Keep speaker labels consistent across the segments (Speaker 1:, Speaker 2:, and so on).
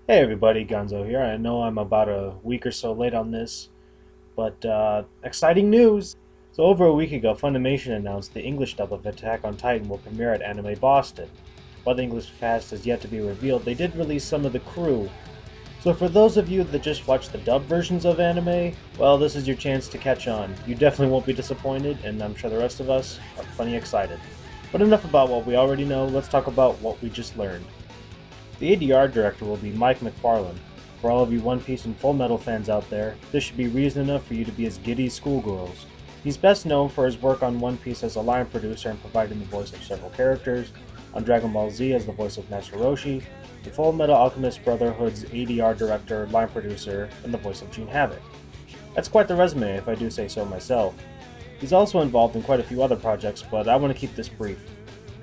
Speaker 1: Hey everybody, Gonzo here. I know I'm about a week or so late on this, but exciting news! So over a week ago, Funimation announced the English dub of Attack on Titan will premiere at Anime Boston. While the English cast has yet to be revealed, they did release some of the crew. So for those of you that just watched the dub versions of anime, well, this is your chance to catch on. You definitely won't be disappointed, and I'm sure the rest of us are plenty excited. But enough about what we already know, let's talk about what we just learned. The ADR director will be Mike McFarlane. For all of you One Piece and Full Metal fans out there, this should be reason enough for you to be as giddy as schoolgirls. He's best known for his work on One Piece as a line producer and providing the voice of several characters, on Dragon Ball Z as the voice of Master Roshi, the Full Metal Alchemist Brotherhood's ADR director, line producer, and the voice of Gene Havoc. That's quite the resume if I do say so myself. He's also involved in quite a few other projects, but I want to keep this brief.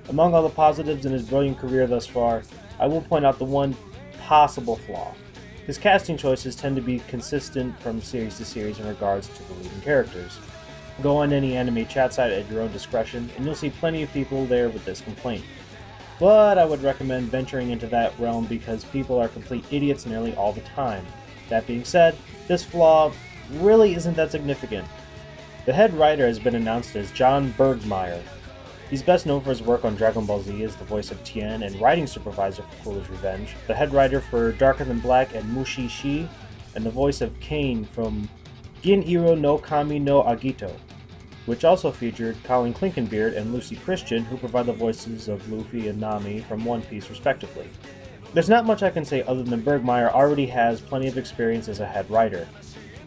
Speaker 1: Among all the positives in his brilliant career thus far, I will point out the one possible flaw. His casting choices tend to be consistent from series to series in regards to the leading characters. Go on any anime chat site at your own discretion, and you'll see plenty of people there with this complaint. But I would recommend venturing into that realm because people are complete idiots nearly all the time. That being said, this flaw really isn't that significant. The head writer has been announced as John Bergmeyer. He's best known for his work on Dragon Ball Z as the voice of Tien and writing supervisor for Foolish Revenge, the head writer for Darker Than Black and Mushi Shi, and the voice of Kane from Gin Iro no Kami no Agito, which also featured Colin Clinkenbeard and Lucy Christian, who provide the voices of Luffy and Nami from One Piece respectively. There's not much I can say other than Bergmeyer already has plenty of experience as a head writer.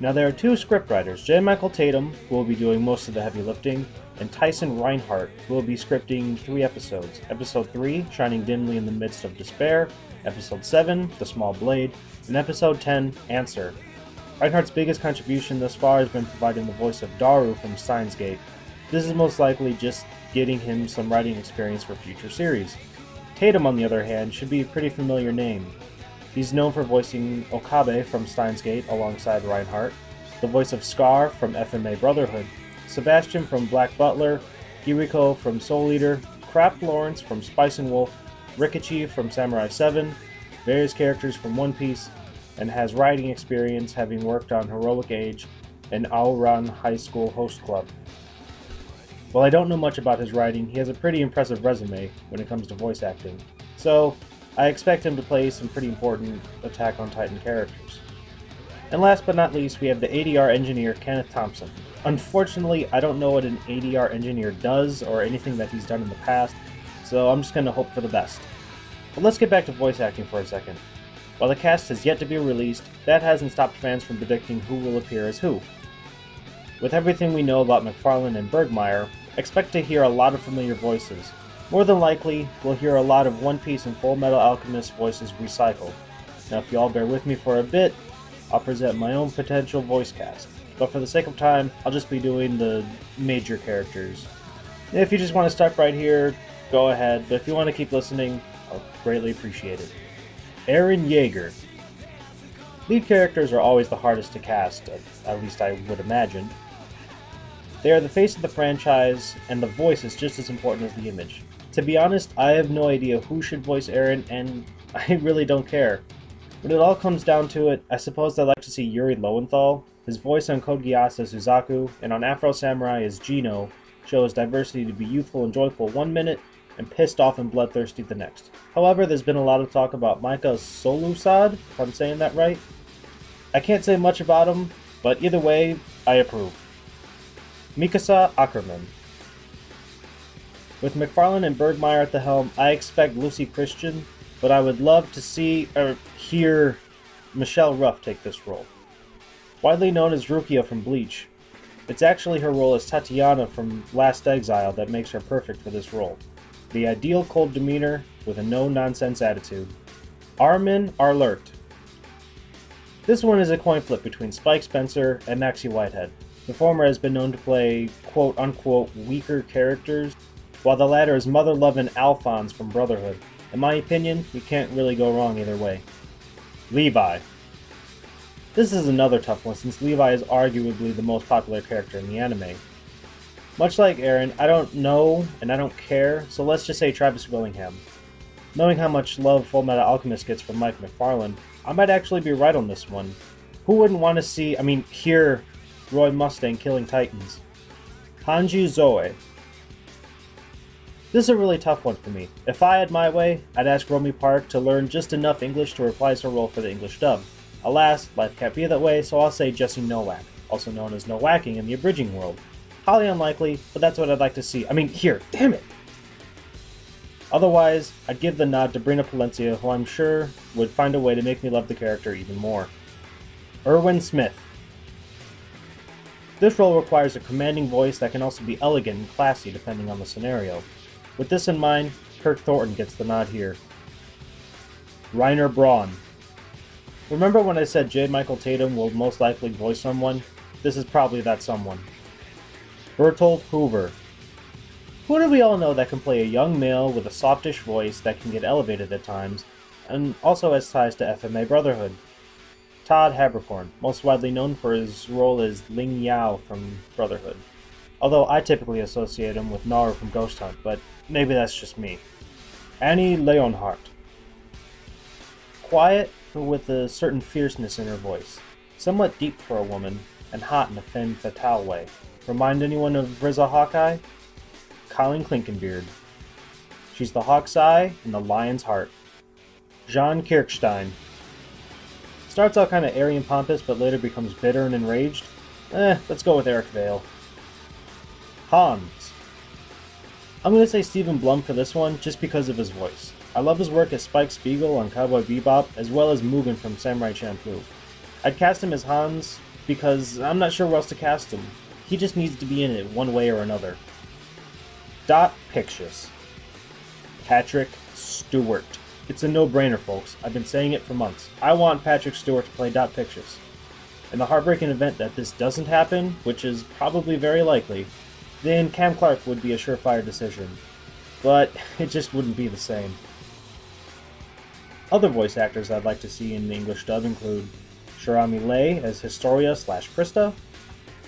Speaker 1: Now there are two scriptwriters, J. Michael Tatum, who will be doing most of the heavy lifting, and Tyson Reinhardt, who will be scripting 3 episodes. Episode 3, Shining Dimly in the Midst of Despair, Episode 7, The Small Blade, and Episode 10, Answer. Reinhardt's biggest contribution thus far has been providing the voice of Daru from Steins Gate. This is most likely just getting him some writing experience for future series. Tatum, on the other hand, should be a pretty familiar name. He's known for voicing Okabe from Steins Gate alongside Reinhardt, the voice of Scar from FMA Brotherhood, Sebastian from Black Butler, Kiriko from Soul Eater, Kraft Lawrence from Spice and Wolf, Rikichi from Samurai 7, various characters from One Piece, and has writing experience having worked on Heroic Age and Aoran High School Host Club. While I don't know much about his writing, he has a pretty impressive resume when it comes to voice acting, so I expect him to play some pretty important Attack on Titan characters. And last but not least, we have the ADR engineer Kenneth Thompson. Unfortunately, I don't know what an ADR engineer does or anything that he's done in the past, so I'm just going to hope for the best. But let's get back to voice acting for a second. While the cast has yet to be released, that hasn't stopped fans from predicting who will appear as who. With everything we know about McFarlane and Bergmeyer, expect to hear a lot of familiar voices. More than likely, we'll hear a lot of One Piece and Full Metal Alchemist voices recycled. Now if you all bear with me for a bit, I'll present my own potential voice cast. But for the sake of time, I'll just be doing the major characters. If you just want to stop right here, go ahead, but if you want to keep listening, I'll greatly appreciate it. Eren Yeager. Lead characters are always the hardest to cast, at least I would imagine. They are the face of the franchise, and the voice is just as important as the image. To be honest, I have no idea who should voice Eren, and I really don't care. When it all comes down to it, I suppose I'd like to see Yuri Lowenthal. His voice on Code Geass as Suzaku, and on Afro Samurai as Gino, shows diversity to be youthful and joyful one minute, and pissed off and bloodthirsty the next. However, there's been a lot of talk about Micah Solusad, if I'm saying that right. I can't say much about him, but either way, I approve. Mikasa Ackerman. With McFarlane and Bergmeyer at the helm, I expect Lucy Christian, but I would love to see or hear Michelle Ruff take this role. Widely known as Rukia from Bleach, it's actually her role as Tatiana from Last Exile that makes her perfect for this role. The ideal cold demeanor with a no-nonsense attitude. Armin Arlert. This one is a coin flip between Spike Spencer and Maxie Whitehead. The former has been known to play quote-unquote weaker characters, while the latter is mother-loving Alphonse from Brotherhood. In my opinion, you can't really go wrong either way. Levi. This is another tough one since Levi is arguably the most popular character in the anime. Much like Eren, I don't know and I don't care, so let's just say Travis Willingham. Knowing how much love Fullmetal Alchemist gets from Mike McFarlane, I might actually be right on this one. Who wouldn't want to hear Roy Mustang killing Titans? Hanji Zoe. This is a really tough one for me. If I had my way, I'd ask Romy Park to learn just enough English to reprise her role for the English dub. Alas, life can't be that way, so I'll say Jesse Nowak, also known as Nowacking in the abridging world. Highly unlikely, but that's what I'd like to see. Damn it! Otherwise, I'd give the nod to Brina Palencia, who I'm sure would find a way to make me love the character even more. Erwin Smith. This role requires a commanding voice that can also be elegant and classy depending on the scenario. With this in mind, Kirk Thornton gets the nod here. Reiner Braun. Remember when I said J. Michael Tatum will most likely voice someone? This is probably that someone. Bertolt Hoover. Who do we all know that can play a young male with a softish voice that can get elevated at times, and also has ties to FMA Brotherhood? Todd Haberkorn, most widely known for his role as Ling Yao from Brotherhood. Although I typically associate him with Naru from Ghost Hunt, but maybe that's just me. Annie Leonhardt. Quiet, but with a certain fierceness in her voice. Somewhat deep for a woman, and hot in a femme fatale way. Remind anyone of Riza Hawkeye? Colleen Klinkenbeard. She's the hawk's eye and the lion's heart. Jean Kirkstein. Starts out kinda airy and pompous, but later becomes bitter and enraged. Let's go with Eric Vale. Hans. I'm gonna say Stephen Blum for this one, just because of his voice. I love his work as Spike Spiegel on Cowboy Bebop, as well as Mugen from Samurai Champloo. I'd cast him as Hans, because I'm not sure where else to cast him. He just needs to be in it one way or another. Dot Pictius. Patrick Stewart. It's a no-brainer, folks. I've been saying it for months. I want Patrick Stewart to play Dot Pictius. In the heartbreaking event that this doesn't happen, which is probably very likely, then Cam Clark would be a surefire decision. But it just wouldn't be the same. Other voice actors I'd like to see in the English dub include Sharami Lay as Historia/Krista,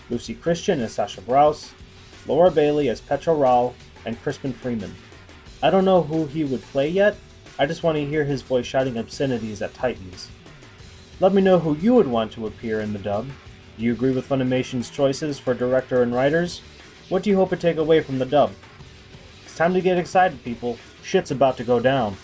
Speaker 1: Lucy Christian as Sasha Browse, Laura Bailey as Petra Rao, and Crispin Freeman. I don't know who he would play yet, I just want to hear his voice shouting obscenities at Titans. Let me know who you would want to appear in the dub. Do you agree with Funimation's choices for director and writers? What do you hope to take away from the dub? It's time to get excited, people. Shit's about to go down.